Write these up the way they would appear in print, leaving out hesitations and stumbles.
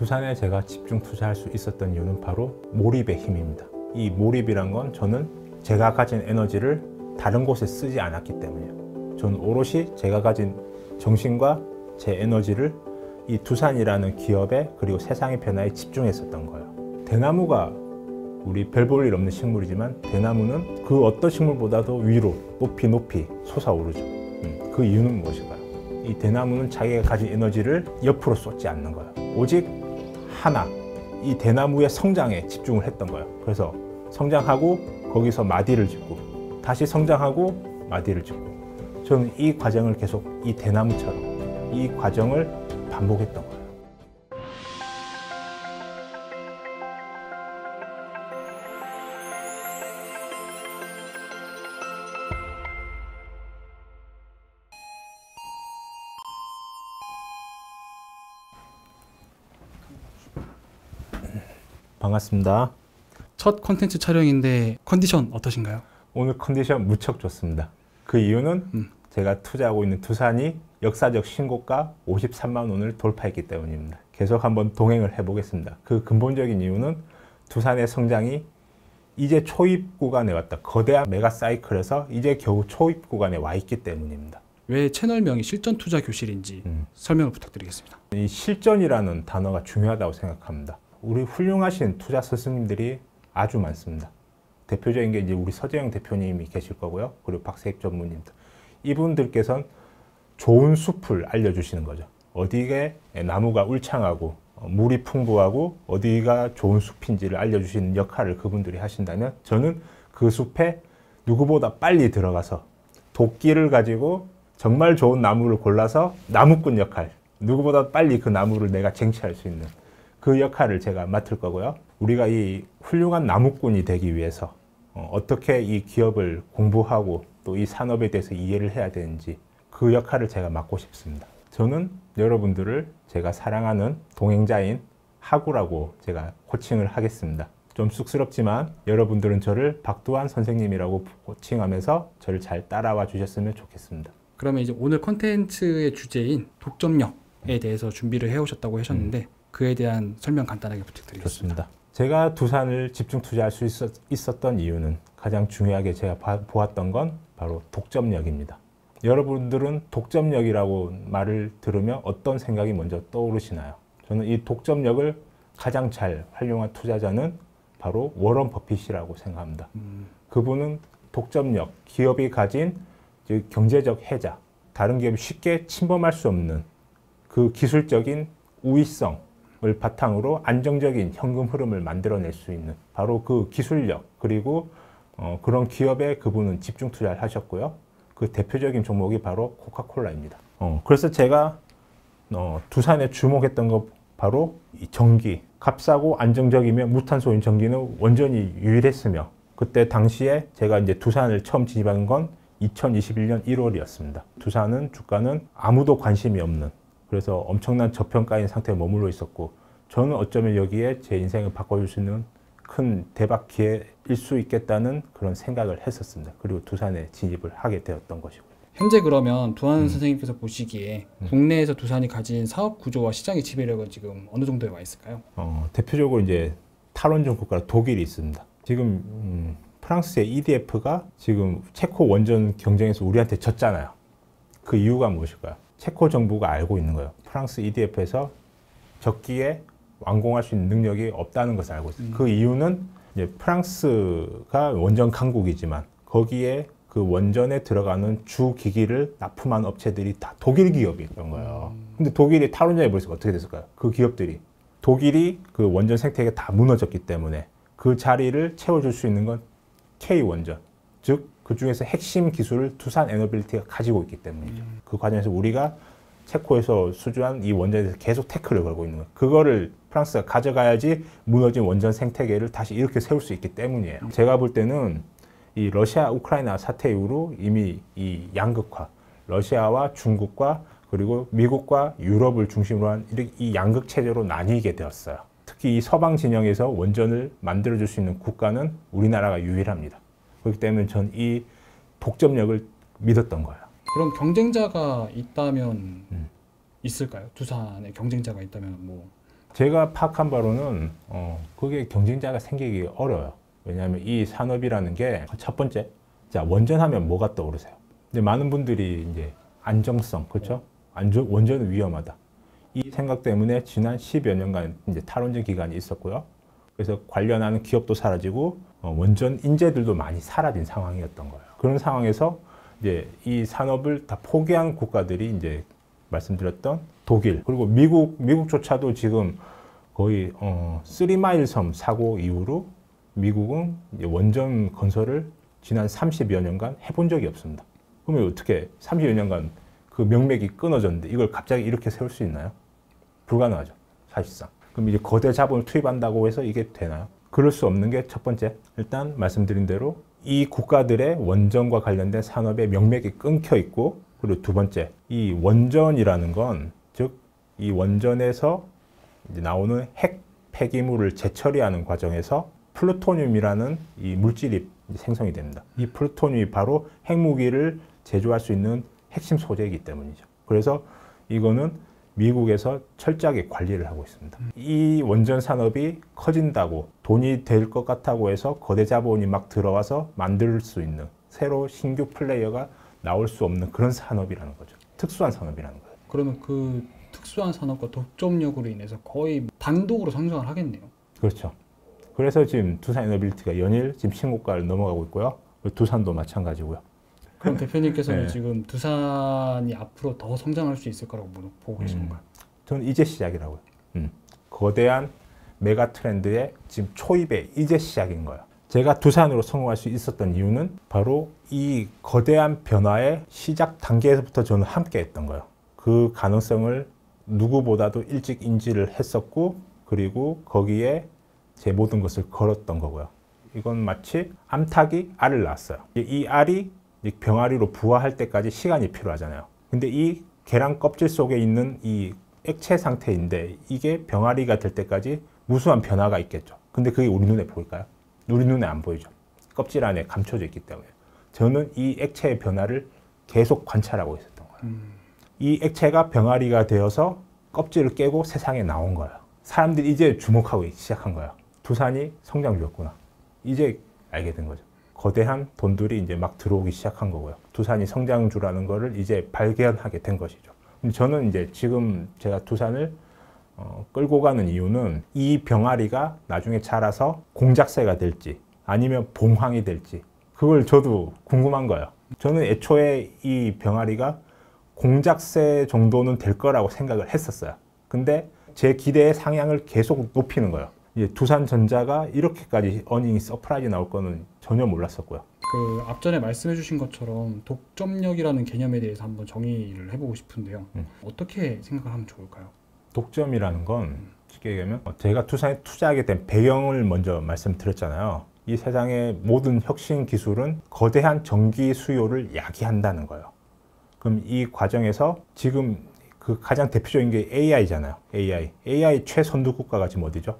두산에 제가 집중 투자할 수 있었던 이유는 바로 몰입의 힘입니다. 이 몰입이란 건 저는 제가 가진 에너지를 다른 곳에 쓰지 않았기 때문이에요. 저는 오롯이 제가 가진 정신과 제 에너지를 이 두산이라는 기업에 그리고 세상의 변화에 집중했었던 거예요. 대나무가 우리 별 볼 일 없는 식물이지만 대나무는 그 어떤 식물보다도 위로 높이 솟아오르죠. 그 이유는 무엇일까요? 이 대나무는 자기가 가진 에너지를 옆으로 쏟지 않는 거예요. 오직 하나, 이 대나무의 성장에 집중을 했던 거예요. 그래서 성장하고 거기서 마디를 짓고 다시 성장하고 마디를 짓고, 저는 이 과정을 계속 이 대나무처럼 이 과정을 반복했던 거예요. 반갑습니다. 첫 컨텐츠 촬영인데 컨디션 어떠신가요? 오늘 컨디션 무척 좋습니다. 그 이유는 제가 투자하고 있는 두산이 역사적 신고가 53만 원을 돌파했기 때문입니다. 계속 한번 동행을 해보겠습니다. 그 근본적인 이유는 두산의 성장이 이제 초입 구간에 왔다. 거대한 메가 사이클에서 이제 겨우 초입 구간에 와 있기 때문입니다. 왜 채널명이 실전투자교실인지 설명을 부탁드리겠습니다. 이 실전이라는 단어가 중요하다고 생각합니다. 우리 훌륭하신 투자 스승님들이 아주 많습니다. 대표적인 게 이제 우리 서재영 대표님이 계실 거고요. 그리고 박세익 전무님들. 이분들께서는 좋은 숲을 알려주시는 거죠. 어디에 나무가 울창하고 물이 풍부하고 어디가 좋은 숲인지를 알려주시는 역할을 그분들이 하신다면, 저는 그 숲에 누구보다 빨리 들어가서 도끼를 가지고 정말 좋은 나무를 골라서 나무꾼 역할, 누구보다 빨리 그 나무를 내가 쟁취할 수 있는 그 역할을 제가 맡을 거고요. 우리가 이 훌륭한 나무꾼이 되기 위해서 어떻게 이 기업을 공부하고 또 이 산업에 대해서 이해를 해야 되는지, 그 역할을 제가 맡고 싶습니다. 저는 여러분들을 제가 사랑하는 동행자인 하구라고 제가 호칭을 하겠습니다. 좀 쑥스럽지만 여러분들은 저를 박두환 선생님이라고 호칭하면서 저를 잘 따라와 주셨으면 좋겠습니다. 그러면 이제 오늘 컨텐츠의 주제인 독점력에 대해서 준비를 해오셨다고 하셨는데 그에 대한 설명 간단하게 부탁드리겠습니다. 좋습니다. 제가 두산을 집중 투자할 수 있었던 이유는, 가장 중요하게 제가 보았던 건 바로 독점력입니다. 여러분들은 독점력이라고 말을 들으면 어떤 생각이 먼저 떠오르시나요? 저는 이 독점력을 가장 잘 활용한 투자자는 바로 워런 버핏이라고 생각합니다. 그분은 독점력, 기업이 가진 경제적 혜자, 다른 기업이 쉽게 침범할 수 없는 그 기술적인 우위성을 바탕으로 안정적인 현금 흐름을 만들어낼 수 있는 바로 그 기술력, 그리고 그런 기업에 그분은 집중 투자를 하셨고요. 그 대표적인 종목이 바로 코카콜라입니다. 그래서 제가 두산에 주목했던 거 바로 이 전기, 값싸고 안정적이며 무탄소인 전기는 원전이 유일했으며, 그때 당시에 제가 이제 두산을 처음 진입한 건 2021년 1월이었습니다. 두산은 주가는 아무도 관심이 없는, 그래서 엄청난 저평가인 상태에 머물러 있었고, 저는 어쩌면 여기에 제 인생을 바꿔줄 수 있는 큰 대박 기회일 수 있겠다는 그런 생각을 했었습니다. 그리고 두산에 진입을 하게 되었던 것이고요. 현재 그러면 두한 선생님께서 보시기에 국내에서 두산이 가진 사업 구조와 시장의 지배력은 지금 어느 정도에 와 있을까요? 대표적으로 이제 탈원전 국가로 독일이 있습니다. 지금 프랑스의 EDF가 지금 체코 원전 경쟁에서 우리한테 졌잖아요. 그 이유가 무엇일까요? 체코 정부가 알고 있는 거예요. 프랑스 EDF에서 적기에 완공할 수 있는 능력이 없다는 것을 알고 있어요. 그 이유는 이제 프랑스가 원전 강국이지만 거기에 그 원전에 들어가는 주 기기를 납품한 업체들이 다 독일 기업이었던 거예요. 근데 독일이 탈원전에 벌써 어떻게 됐을까요? 그 기업들이, 독일이 그 원전 생태계가 다 무너졌기 때문에 그 자리를 채워줄 수 있는 건 K원전, 즉 그 중에서 핵심 기술을 두산 에너빌리티가 가지고 있기 때문이죠. 그 과정에서 우리가 체코에서 수주한 이 원전에 대해서 계속 태클을 걸고 있는 거예요. 그거를 프랑스가 가져가야지 무너진 원전 생태계를 다시 이렇게 세울 수 있기 때문이에요. 제가 볼 때는 이 러시아 우크라이나 사태 이후로 이미 이 양극화, 러시아와 중국과 그리고 미국과 유럽을 중심으로 한 이 양극 체제로 나뉘게 되었어요. 특히 이 서방 진영에서 원전을 만들어줄 수 있는 국가는 우리나라가 유일합니다. 그렇기 때문에 전 이 독점력을 믿었던 거예요. 그럼 경쟁자가 있다면 있을까요? 두산에 경쟁자가 있다면 뭐 제가 파악한 바로는 그게 경쟁자가 생기기 어려워요. 왜냐하면 이 산업이라는 게 첫 번째, 자 원전하면 뭐가 떠오르세요? 이제 많은 분들이 이제 안정성, 그렇죠? 원전은 위험하다. 이 생각 때문에 지난 10여 년간 이제 탈원전 기간이 있었고요. 그래서 관련하는 기업도 사라지고 원전 인재들도 많이 사라진 상황이었던 거예요. 그런 상황에서 이제 이 산업을 다 포기한 국가들이 이제 말씀드렸던 독일 그리고 미국조차도 지금 거의 3마일 섬 사고 이후로 미국은 이제 원전 건설을 지난 30여 년간 해본 적이 없습니다. 그러면 어떻게 30여 년간 그 명맥이 끊어졌는데 이걸 갑자기 이렇게 세울 수 있나요? 불가능하죠, 사실상. 그럼 이제 거대 자본을 투입한다고 해서 이게 되나요? 그럴 수 없는 게 첫 번째, 일단 말씀드린 대로 이 국가들의 원전과 관련된 산업의 명맥이 끊겨 있고, 그리고 두 번째, 이 원전이라는 건, 즉, 이 원전에서 이제 나오는 핵 폐기물을 재처리하는 과정에서 플루토늄이라는 이 물질이 생성이 됩니다. 이 플루토늄이 바로 핵무기를 제조할 수 있는 핵심 소재이기 때문이죠. 그래서 이거는 미국에서 철저하게 관리를 하고 있습니다. 이 원전 산업이 커진다고 돈이 될 것 같다고 해서 거대 자본이 막 들어와서 만들 수 있는 새로 신규 플레이어가 나올 수 없는 그런 산업이라는 거죠. 특수한 산업이라는 거예요. 그러면 그 특수한 산업과 독점력으로 인해서 거의 단독으로 성장을 하겠네요. 그렇죠. 그래서 지금 두산에너빌리티가 연일 지금 신고가를 넘어가고 있고요. 두산도 마찬가지고요. 그럼 대표님께서는 네. 지금 두산이 앞으로 더 성장할 수 있을 거라고 보고 계신 건가요? 저는 이제 시작이라고요. 거대한 메가 트렌드의 지금 초입에 이제 시작인 거예요. 제가 두산으로 성공할 수 있었던 이유는 바로 이 거대한 변화의 시작 단계에서부터 저는 함께 했던 거예요. 그 가능성을 누구보다도 일찍 인지를 했었고, 그리고 거기에 제 모든 것을 걸었던 거고요. 이건 마치 암탉이 알을 낳았어요. 이 알이 병아리로 부화할 때까지 시간이 필요하잖아요. 근데 이 계란 껍질 속에 있는 이 액체 상태인데 이게 병아리가 될 때까지 무수한 변화가 있겠죠. 근데 그게 우리 눈에 보일까요? 우리 눈에 안 보이죠. 껍질 안에 감춰져 있기 때문에. 저는 이 액체의 변화를 계속 관찰하고 있었던 거예요. 이 액체가 병아리가 되어서 껍질을 깨고 세상에 나온 거예요. 사람들이 이제 주목하고 시작한 거예요. 두산이 성장주였구나. 이제 알게 된 거죠. 거대한 돈들이 이제 막 들어오기 시작한 거고요. 두산이 성장주라는 거를 이제 발견하게 된 것이죠. 근데 저는 이제 지금 제가 두산을 끌고 가는 이유는 이 병아리가 나중에 자라서 공작새가 될지 아니면 봉황이 될지 그걸 저도 궁금한 거예요. 저는 애초에 이 병아리가 공작새 정도는 될 거라고 생각을 했었어요. 근데 제 기대의 상향을 계속 높이는 거예요. 이제 두산전자가 이렇게까지 어닝이 서프라이즈 나올 거는 전혀 몰랐었고요. 그 앞전에 말씀해주신 것처럼 독점력이라는 개념에 대해서 한번 정의를 해보고 싶은데요. 어떻게 생각을 하면 좋을까요? 독점이라는 건 쉽게 얘기하면 제가 두산에 투자하게 된 배경을 먼저 말씀드렸잖아요. 이 세상의 모든 혁신 기술은 거대한 전기 수요를 야기한다는 거예요. 그럼 이 과정에서 지금 그 가장 대표적인 게 AI잖아요. AI 최선두 국가가 지금 어디죠?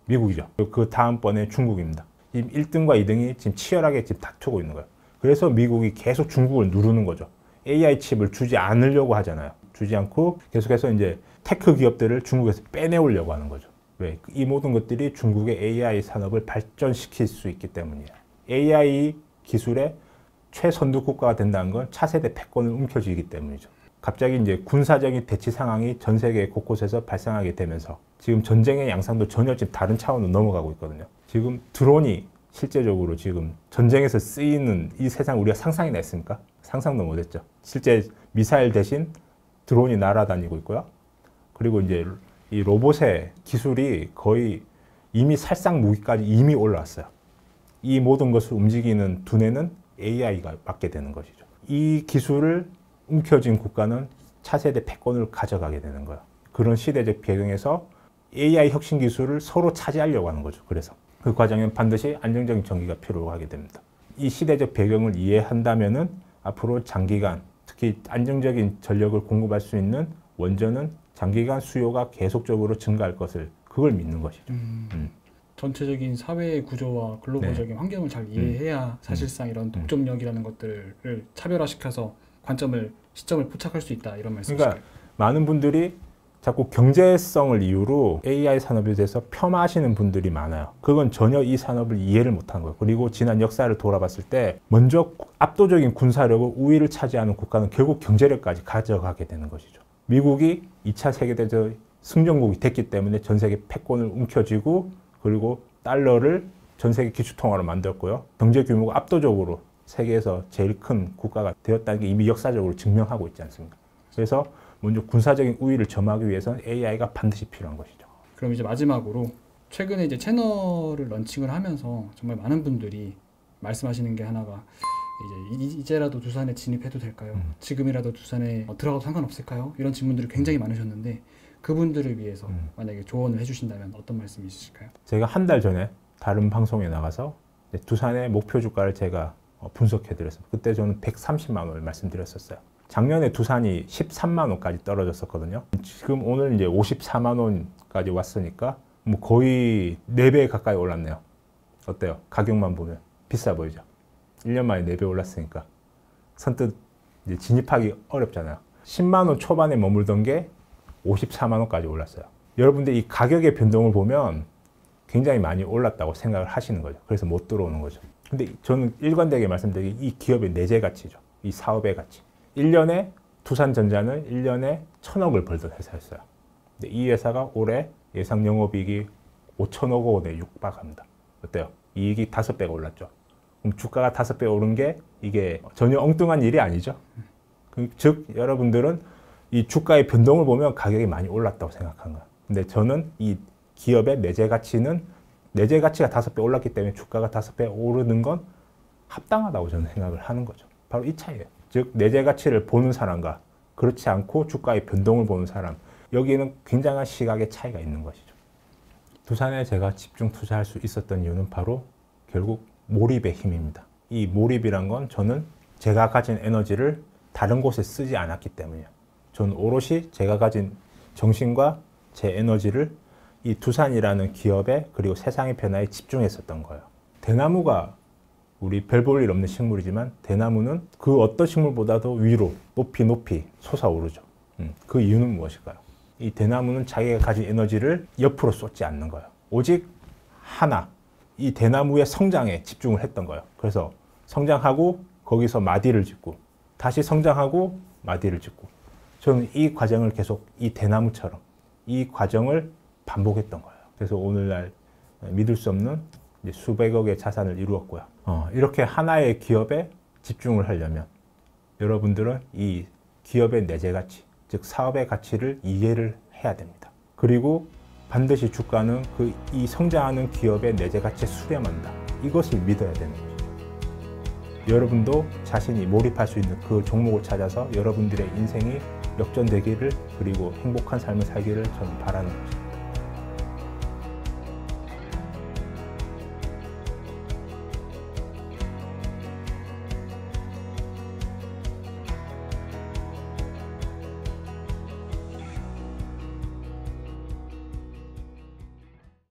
미국이죠. 그 다음번에 중국입니다. 지금 1등과 2등이 지금 치열하게 지금 다투고 있는 거예요. 그래서 미국이 계속 중국을 누르는 거죠. AI 칩을 주지 않으려고 하잖아요. 주지 않고 계속해서 이제 테크 기업들을 중국에서 빼내오려고 하는 거죠. 왜? 이 모든 것들이 중국의 AI 산업을 발전시킬 수 있기 때문이에요. AI 기술의 최선두 국가가 된다는 건 차세대 패권을 움켜쥐기 때문이죠. 갑자기 이제 군사적인 대치 상황이 전 세계 곳곳에서 발생하게 되면서 지금 전쟁의 양상도 전혀 지금 다른 차원으로 넘어가고 있거든요. 지금 드론이 실제적으로 지금 전쟁에서 쓰이는 이 세상 우리가 상상이나 했습니까? 상상도 못했죠. 실제 미사일 대신 드론이 날아다니고 있고요. 그리고 이제 이 로봇의 기술이 거의 이미 살상 무기까지 이미 올라왔어요. 이 모든 것을 움직이는 두뇌는 AI가 맡게 되는 것이죠. 이 기술을 움켜쥔 국가는 차세대 패권을 가져가게 되는 거예요. 그런 시대적 배경에서 AI 혁신 기술을 서로 차지하려고 하는 거죠. 그래서 그 과정엔 반드시 안정적인 전기가 필요하게 됩니다. 이 시대적 배경을 이해한다면은 앞으로 장기간 특히 안정적인 전력을 공급할 수 있는 원전은 장기간 수요가 계속적으로 증가할 것을 그걸 믿는 것이죠. 전체적인 사회의 구조와 글로벌적인 환경을 잘 이해해야 사실상 이런 독점력이라는 것들을 차별화시켜서 시점을 포착할 수 있다 이런 말씀이시죠? 그러니까 많은 분들이 자꾸 경제성을 이유로 AI 산업에 대해서 폄하하시는 분들이 많아요. 그건 전혀 이 산업을 이해를 못한 거예요. 그리고 지난 역사를 돌아봤을 때 먼저 압도적인 군사력을 우위를 차지하는 국가는 결국 경제력까지 가져가게 되는 것이죠. 미국이 2차 세계대전 승전국이 됐기 때문에 전 세계 패권을 움켜쥐고 그리고 달러를 전 세계 기축통화로 만들었고요. 경제 규모가 압도적으로 세계에서 제일 큰 국가가 되었다는 게 이미 역사적으로 증명하고 있지 않습니까? 그래서 먼저 군사적인 우위를 점하기 위해서는 AI가 반드시 필요한 것이죠. 그럼 이제 마지막으로 최근에 이제 채널을 런칭을 하면서 정말 많은 분들이 말씀하시는 게 하나가 이제라도 두산에 진입해도 될까요? 지금이라도 두산에 들어가도 상관없을까요? 이런 질문들이 굉장히 많으셨는데 그분들을 위해서 만약에 조언을 해주신다면 어떤 말씀이 있으실까요? 제가 한 달 전에 다른 방송에 나가서 두산의 목표 주가를 제가 분석해드렸습니다. 그때 저는 130만 원을 말씀드렸었어요. 작년에 두산이 13만 원까지 떨어졌었거든요. 지금 오늘 이제 54만 원까지 왔으니까 뭐 거의 4배 가까이 올랐네요. 어때요? 가격만 보면 비싸 보이죠? 1년 만에 4배 올랐으니까 선뜻 이제 진입하기 어렵잖아요. 10만 원 초반에 머물던 게 54만 원까지 올랐어요. 여러분들 이 가격의 변동을 보면 굉장히 많이 올랐다고 생각을 하시는 거죠. 그래서 못 들어오는 거죠. 근데 저는 일관되게 말씀드리기 이 기업의 내재 가치죠. 이 사업의 가치. 1년에 두산전자는 1년에 1,000억을 벌던 회사였어요. 근데 이 회사가 올해 예상 영업이익이 5천억 원에 육박합니다. 어때요? 이익이 5배가 올랐죠. 그럼 주가가 5배 오른 게 이게 전혀 엉뚱한 일이 아니죠. 즉 여러분들은 이 주가의 변동을 보면 가격이 많이 올랐다고 생각한 거예요. 근데 저는 이 기업의 내재 가치가 5배 올랐기 때문에 주가가 5배 오르는 건 합당하다고 저는 생각을 하는 거죠. 바로 이 차이예요. 즉 내재 가치를 보는 사람과 그렇지 않고 주가의 변동을 보는 사람, 여기에는 굉장한 시각의 차이가 있는 것이죠. 두산에 제가 집중 투자할 수 있었던 이유는 바로 결국 몰입의 힘입니다. 이 몰입이란 건 저는 제가 가진 에너지를 다른 곳에 쓰지 않았기 때문이에요. 저는 오롯이 제가 가진 정신과 제 에너지를 이 두산이라는 기업에 그리고 세상의 변화에 집중했었던 거예요. 대나무가 우리 별 볼 일 없는 식물이지만 대나무는 그 어떤 식물보다도 위로 높이 솟아오르죠. 그 이유는 무엇일까요? 이 대나무는 자기가 가진 에너지를 옆으로 쏟지 않는 거예요. 오직 하나, 이 대나무의 성장에 집중을 했던 거예요. 그래서 성장하고 거기서 마디를 짓고 다시 성장하고 마디를 짓고 저는 이 과정을 계속 이 대나무처럼 이 과정을 반복했던 거예요. 그래서 오늘날 믿을 수 없는 수백억의 자산을 이루었고요. 이렇게 하나의 기업에 집중을 하려면 여러분들은 이 기업의 내재 가치, 즉 사업의 가치를 이해를 해야 됩니다. 그리고 반드시 주가는 이 성장하는 기업의 내재 가치에 수렴한다. 이것을 믿어야 되는 거죠. 여러분도 자신이 몰입할 수 있는 그 종목을 찾아서 여러분들의 인생이 역전되기를 그리고 행복한 삶을 살기를 저는 바라는 거죠.